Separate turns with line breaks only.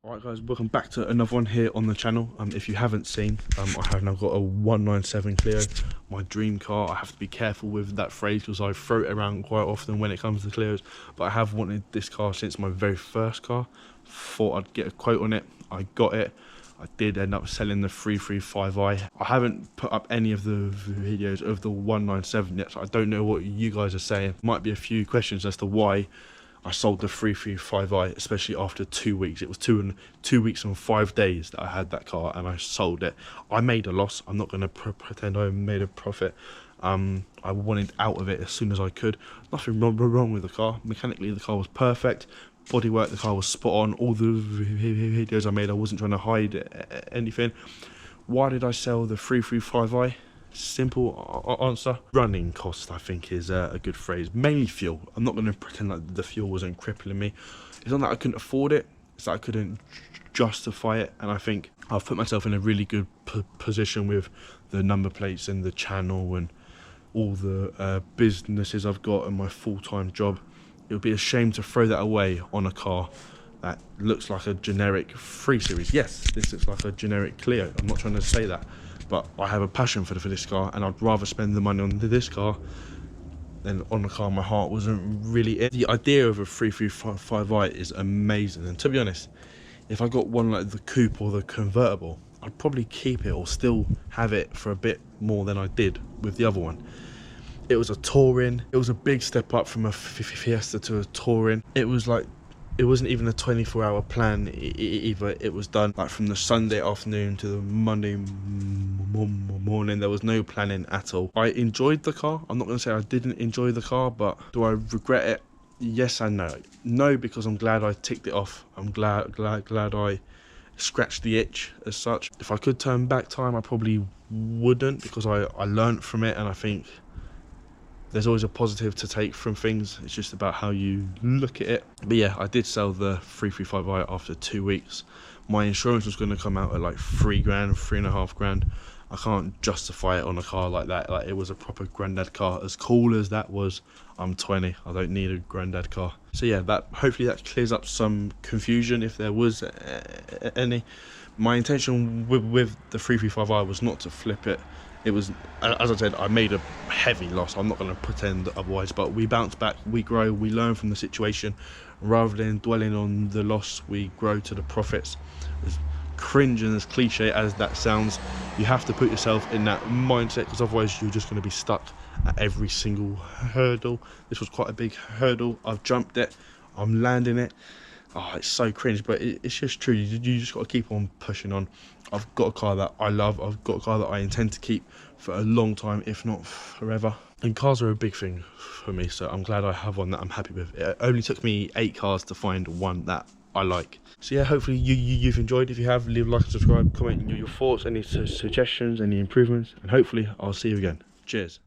Alright guys, welcome back to another one here on the channel. If you haven't seen, I have now got a 197 Clio, my dream car. I have to be careful with that phrase because I throw it around quite often when it comes to Clios, but I have wanted this car since my very first car. Thought I'd get a quote on it, I got it. I did end up selling the 335i. I haven't put up any of the videos of the 197 yet, so I don't know what you guys are saying. Might be a few questions as to why I sold the 335i, especially after 2 weeks. It was 2 weeks and 5 days that I had that car and I sold it. I made a loss. I'm not going to pretend I made a profit. I wanted out of it as soon as I could. Nothing wrong with the car. Mechanically, the car was perfect. Bodywork, the car was spot on. All the videos I made, I wasn't trying to hide anything. Why did I sell the 335i? Simple answer. Running cost, I think, is a good phrase. Mainly fuel. I'm not going to pretend like the fuel wasn't crippling me. It's not that I couldn't afford it, it's that I couldn't justify it. And I think I've put myself in a really good position with the number plates and the channel and all the businesses I've got and my full-time job. It would be a shame to throw that away on a car that looks like a generic 3 Series. Yes, this looks like a generic Clio. I'm not trying to say that. But I have a passion for this car, and I'd rather spend the money on this car than on a car my heart wasn't really in. The idea of a 335i is amazing, and to be honest, if I got one like the coupe or the convertible, I'd probably keep it or still have it for a bit more than I did with the other one. It was a touring. It was a big step up from a Fiesta to a touring. It wasn't even a 24-hour plan either. It was done like from the Sunday afternoon to the Monday morning. There was no planning at all. I enjoyed the car. I'm not going to say I didn't enjoy the car, but do I regret it? Yes and no. No, because I'm glad I ticked it off. I'm glad I scratched the itch as such. If I could turn back time, I probably wouldn't, because I learned from it, and I think there's always a positive to take from things. It's just about how you look at it. But yeah, I did sell the 335i after 2 weeks. My insurance was going to come out at like 3 grand, 3.5 grand. I can't justify it on a car like that. Like, it was a proper granddad car. As cool as that was, I'm 20. I don't need a granddad car. So yeah, hopefully that clears up some confusion if there was any. My intention with the 335i was not to flip it. It was, as I said, I made a heavy loss. I'm not going to pretend otherwise, but we bounce back, we grow, we learn from the situation. Rather than dwelling on the loss, we grow to the profits. As cringe and as cliche as that sounds, you have to put yourself in that mindset, because otherwise you're just going to be stuck at every single hurdle. This was quite a big hurdle. I've jumped it, I'm landing it. Oh, it's so cringe, but it's just true. You just got to keep on pushing on. I've got a car that I love. I've got a car that I intend to keep for a long time, if not forever. And cars are a big thing for me, so I'm glad I have one that I'm happy with. It only took me 8 cars to find one that I like. So yeah, hopefully you've enjoyed. If you have, leave a like and subscribe, comment your thoughts, any suggestions, any improvements, and hopefully I'll see you again. Cheers.